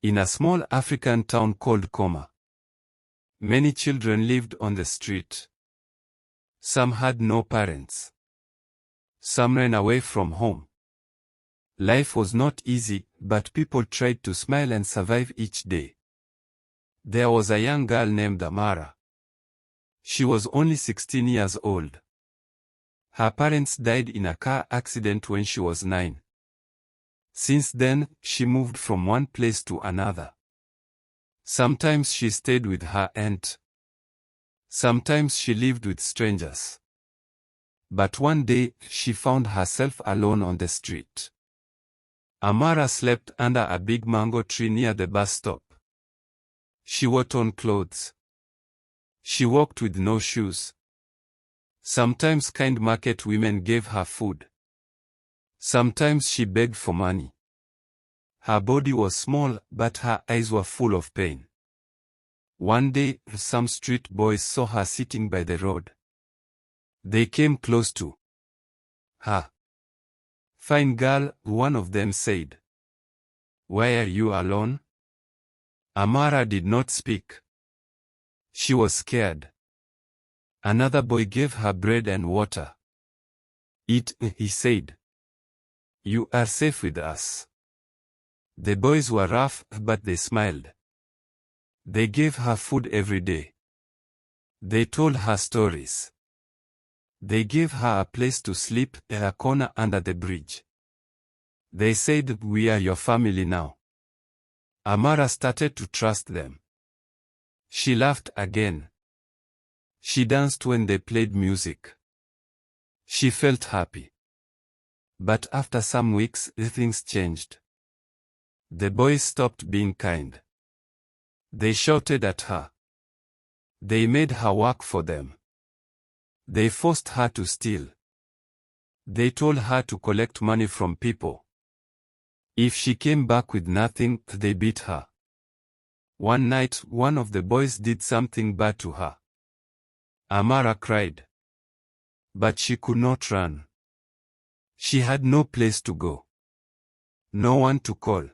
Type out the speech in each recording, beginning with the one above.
In a small African town called Koma, many children lived on the street. Some had no parents. Some ran away from home. Life was not easy, but people tried to smile and survive each day. There was a young girl named Amara. She was only 16 years old. Her parents died in a car accident when she was 9. Since then, she moved from one place to another. Sometimes she stayed with her aunt. Sometimes she lived with strangers. But one day, she found herself alone on the street. Amara slept under a big mango tree near the bus stop. She wore torn clothes. She walked with no shoes. Sometimes kind market women gave her food. Sometimes she begged for money. Her body was small, but her eyes were full of pain. One day, some street boys saw her sitting by the road. They came close to her. "Fine girl," one of them said. "Why are you alone?" Amara did not speak. She was scared. Another boy gave her bread and water. "Eat," he said. "You are safe with us." The boys were rough, but they smiled. They gave her food every day. They told her stories. They gave her a place to sleep, in a corner under the bridge. They said, "We are your family now." Amara started to trust them. She laughed again. She danced when they played music. She felt happy. But after some weeks, things changed. The boys stopped being kind. They shouted at her. They made her work for them. They forced her to steal. They told her to collect money from people. If she came back with nothing, they beat her. One night, one of the boys did something bad to her. Amara cried. But she could not run. She had no place to go. No one to call.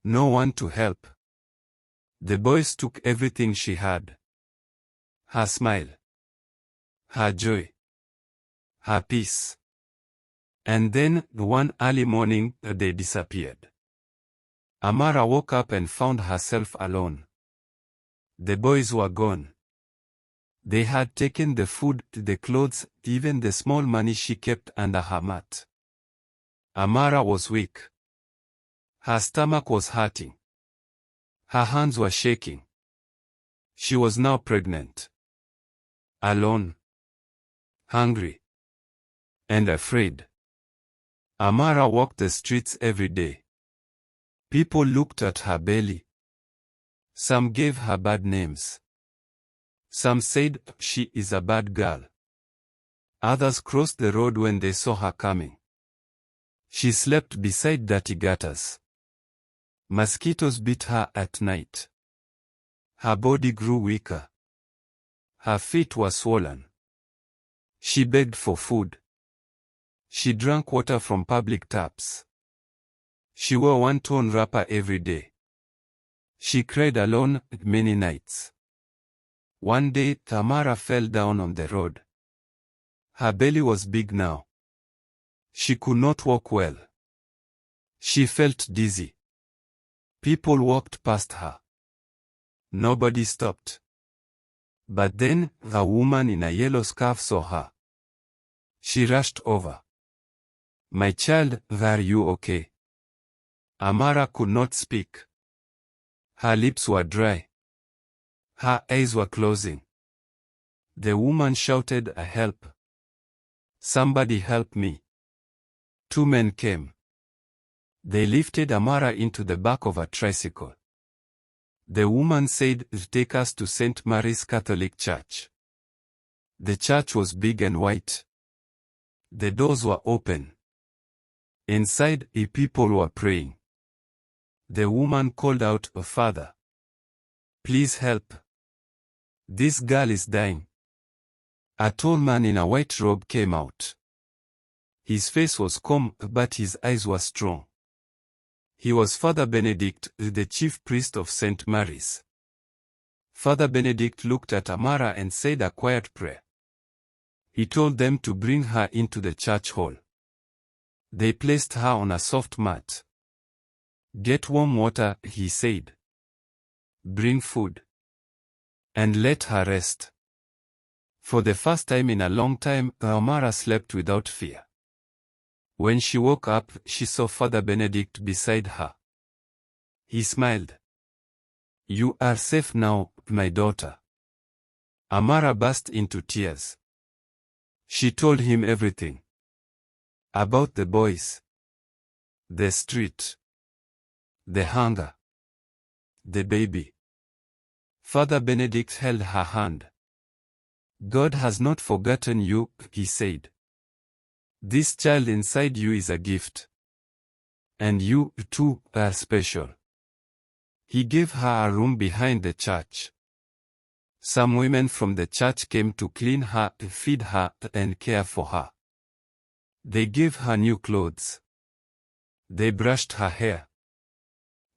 No one to help. The boys took everything she had. Her smile. Her joy. Her peace. And then, one early morning, they disappeared. Amara woke up and found herself alone. The boys were gone. They had taken the food, the clothes, even the small money she kept under her mat. Amara was weak. Her stomach was hurting. Her hands were shaking. She was now pregnant. Alone. Hungry. And afraid. Amara walked the streets every day. People looked at her belly. Some gave her bad names. Some said, "She is a bad girl." Others crossed the road when they saw her coming. She slept beside dirty gutters. Mosquitoes bit her at night. Her body grew weaker. Her feet were swollen. She begged for food. She drank water from public taps. She wore one torn wrapper every day. She cried alone many nights. One day, Tamara fell down on the road. Her belly was big now. She could not walk well. She felt dizzy. People walked past her. Nobody stopped. But then, a woman in a yellow scarf saw her. She rushed over. "My child, are you okay?" Amara could not speak. Her lips were dry. Her eyes were closing. The woman shouted, "Help! Somebody help me!" 2 men came. They lifted Amara into the back of a tricycle. The woman said, "Take us to St. Mary's Catholic Church." The church was big and white. The doors were open. Inside, people were praying. The woman called out, "Father, please help. This girl is dying." A tall man in a white robe came out. His face was calm, but his eyes were strong. He was Father Benedict, the chief priest of St. Mary's. Father Benedict looked at Amara and said a quiet prayer. He told them to bring her into the church hall. They placed her on a soft mat. Get warm water, he said. Bring food. And let her rest. For the first time in a long time, Amara slept without fear. When she woke up, she saw Father Benedict beside her. He smiled. You are safe now, my daughter. Amara burst into tears. She told him everything. About the boys. The street. The hunger. The baby. Father Benedict held her hand. God has not forgotten you, he said. This child inside you is a gift. And you, too, are special. He gave her a room behind the church. Some women from the church came to clean her, feed her, and care for her. They gave her new clothes. They brushed her hair.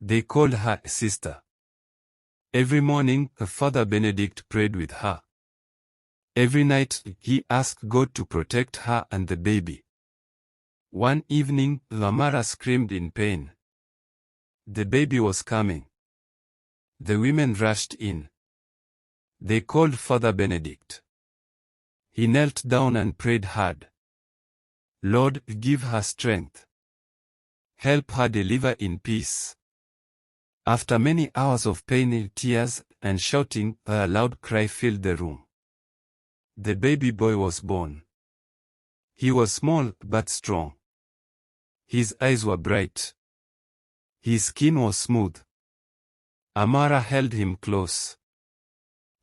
They called her sister. Every morning, Father Benedict prayed with her. Every night, he asked God to protect her and the baby. One evening, Amara screamed in pain. The baby was coming. The women rushed in. They called Father Benedict. He knelt down and prayed hard. Lord, give her strength. Help her deliver in peace. After many hours of pain, tears, and shouting, a loud cry filled the room. The baby boy was born. He was small but strong. His eyes were bright. His skin was smooth. Amara held him close.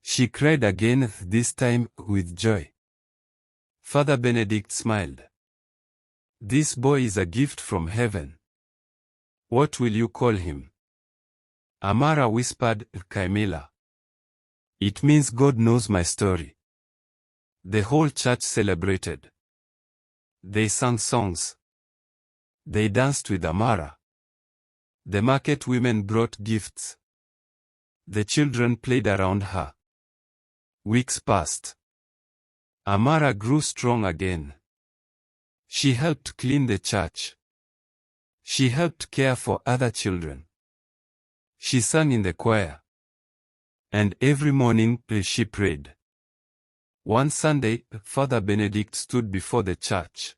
She cried again, this time with joy. Father Benedict smiled. This boy is a gift from heaven. What will you call him? Amara whispered, Camilla. It means God knows my story. The whole church celebrated. They sang songs. They danced with Amara. The market women brought gifts. The children played around her. Weeks passed. Amara grew strong again. She helped clean the church. She helped care for other children. She sang in the choir. And every morning she prayed. One Sunday, Father Benedict stood before the church.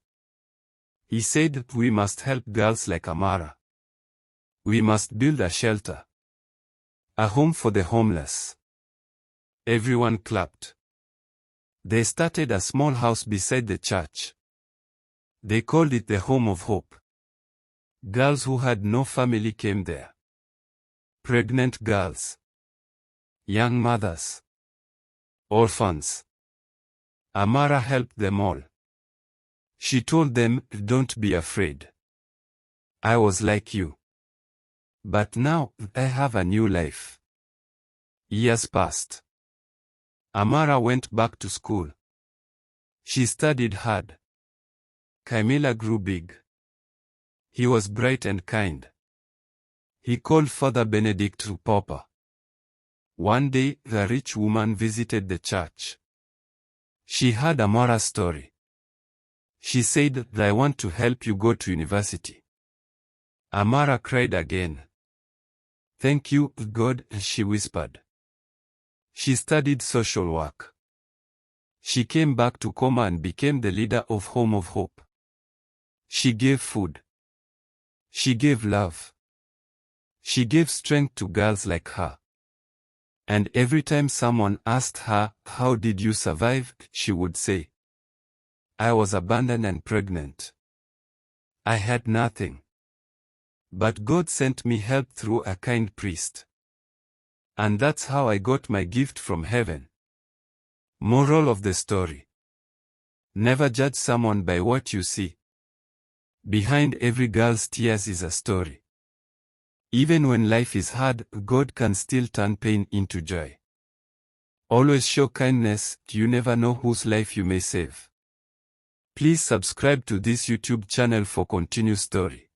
He said, we must help girls like Amara. We must build a shelter. A home for the homeless. Everyone clapped. They started a small house beside the church. They called it the Home of Hope. Girls who had no family came there. Pregnant girls. Young mothers. Orphans. Amara helped them all. She told them, don't be afraid. I was like you. But now, I have a new life. Years passed. Amara went back to school. She studied hard. Camilla grew big. He was bright and kind. He called Father Benedict to Papa. One day, the rich woman visited the church. She heard Amara's story. She said, I want to help you go to university. Amara cried again. Thank you, God, she whispered. She studied social work. She came back to Koma and became the leader of Home of Hope. She gave food. She gave love. She gave strength to girls like her. And every time someone asked her, how did you survive, she would say, I was abandoned and pregnant. I had nothing. But God sent me help through a kind priest. And that's how I got my gift from heaven. Moral of the story. Never judge someone by what you see. Behind every girl's tears is a story. Even when life is hard, God can still turn pain into joy. Always show kindness, you never know whose life you may save. Please subscribe to this YouTube channel for continuous story.